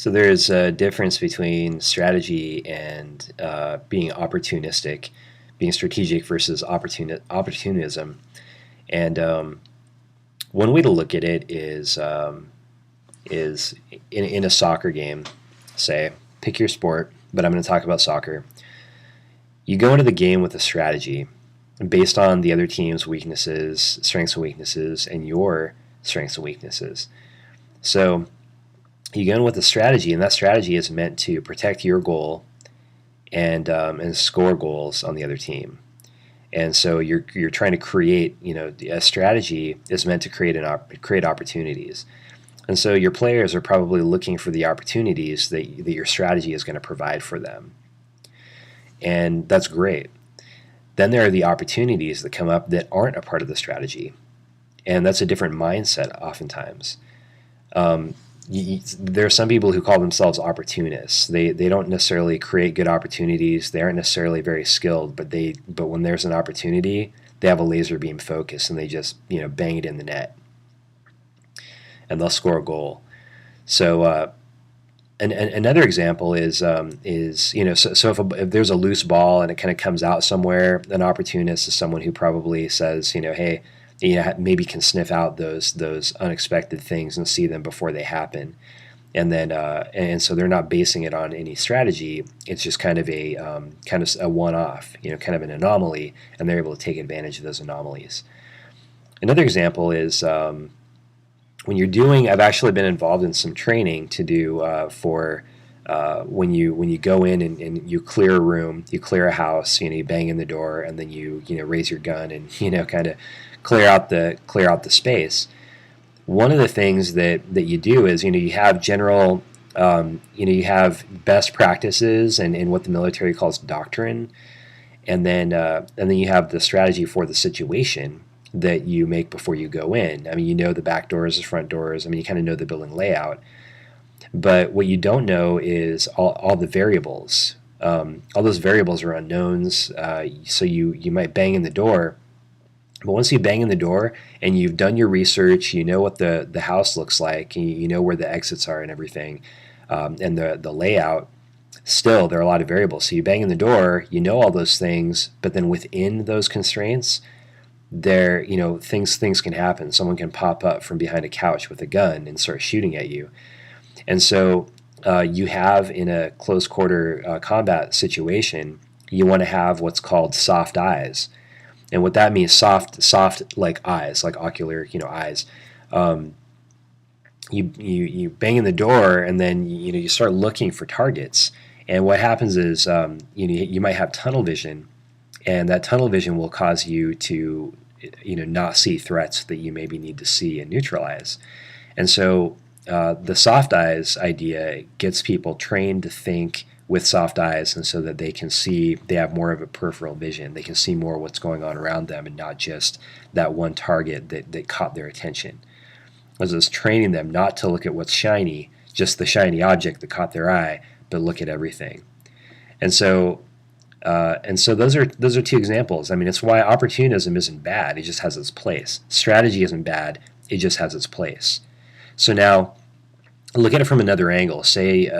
So there's a difference between strategy and being opportunistic, being strategic versus opportunism. And one way to look at it is in a soccer game. Say, pick your sport, but I'm going to talk about soccer. You go into the game with a strategy based on the other team's weaknesses, strengths and weaknesses, and your strengths and weaknesses. So you go in with a strategy, and that strategy is meant to protect your goal and score goals on the other team. And so you're trying to create, a strategy is meant to create opportunities. And so your players are probably looking for the opportunities that your strategy is going to provide for them. And that's great. Then there are the opportunities that come up that aren't a part of the strategy. And that's a different mindset oftentimes. There are some people who call themselves opportunists. They don't necessarily create good opportunities. They aren't necessarily very skilled, but when there's an opportunity, they have a laser beam focus and they just bang it in the net, and they'll score a goal. So another example is so if there's a loose ball and it kind of comes out somewhere, an opportunist is someone who probably says, hey, maybe can sniff out those unexpected things and see them before they happen, and then and so they're not basing it on any strategy. It's just kind of a one-off, kind of an anomaly, and they're able to take advantage of those anomalies. Another example is when you're doing. I've actually been involved in some training to do for. When you go in and you clear a room, you clear a house, you bang in the door, and then you raise your gun and kind of clear out the space. One of the things that you do is you have general you have best practices and what the military calls doctrine, and then you have the strategy for the situation that you make before you go in. I mean, the back doors, the front doors. I mean, you kind of know the building layout. But what you don't know is all the variables. All those variables are unknowns. So you might bang in the door, but once you bang in the door and you've done your research, you know what the house looks like, and you know where the exits are and everything, and the layout. Still, there are a lot of variables. So you bang in the door, you know all those things, but then within those constraints, things can happen. Someone can pop up from behind a couch with a gun and start shooting at you. And so you have, in a close quarter combat situation, you want to have what's called soft eyes. And what that means, soft like eyes, like ocular, eyes. You bang in the door, and then you start looking for targets. And what happens is you might have tunnel vision, and that tunnel vision will cause you to not see threats that you maybe need to see and neutralize. And so the soft eyes idea gets people trained to think with soft eyes, and so that they have more of a peripheral vision. They can see more what's going on around them and not just that one target that caught their attention. As it's training them not to look at what's shiny, just the shiny object that caught their eye, but look at everything. And so those are two examples. I mean, it's why opportunism isn't bad. It just has its place. Strategy isn't bad. It just has its place. So now, look at it from another angle. Say,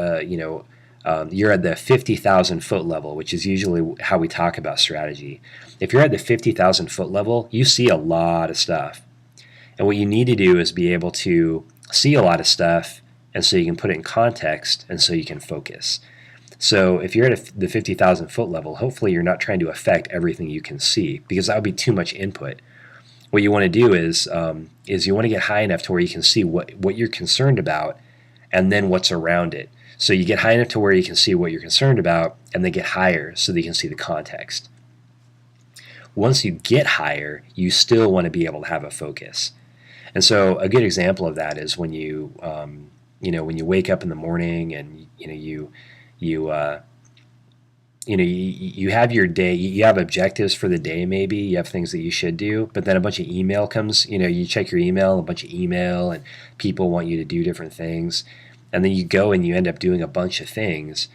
you're at the 50,000 foot level, which is usually how we talk about strategy. If you're at the 50,000 foot level, you see a lot of stuff. And what you need to do is be able to see a lot of stuff, and so you can put it in context, and so you can focus. So if you're at the 50,000 foot level, hopefully you're not trying to affect everything you can see, because that would be too much input. What you want to do is you want to get high enough to where you can see what you're concerned about, and then what's around it. So you get high enough to where you can see what you're concerned about, and then get higher so that you can see the context. Once you get higher, you still want to be able to have a focus. And so a good example of that is when you wake up in the morning and you have your day, you have objectives for the day, maybe you have things that you should do, but then a bunch of email comes, you check your email, a bunch of email, and people want you to do different things, and then you go and you end up doing a bunch of things,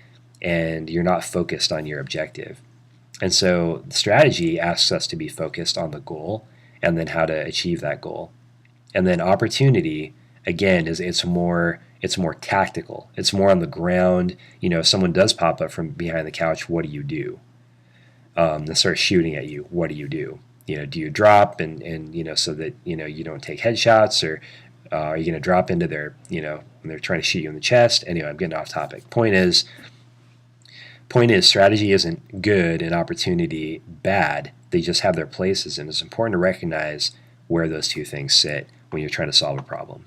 and you're not focused on your objective. And so the strategy asks us to be focused on the goal and then how to achieve that goal. And then opportunity again, is it's more tactical. It's more on the ground. If someone does pop up from behind the couch, what do you do? They start shooting at you. What do you do? Do you drop and so that you don't take headshots, or are you going to drop into their when they're trying to shoot you in the chest? Anyway, I'm getting off topic. Point is, strategy isn't good and opportunity bad. They just have their places, and it's important to recognize where those two things sit when you're trying to solve a problem.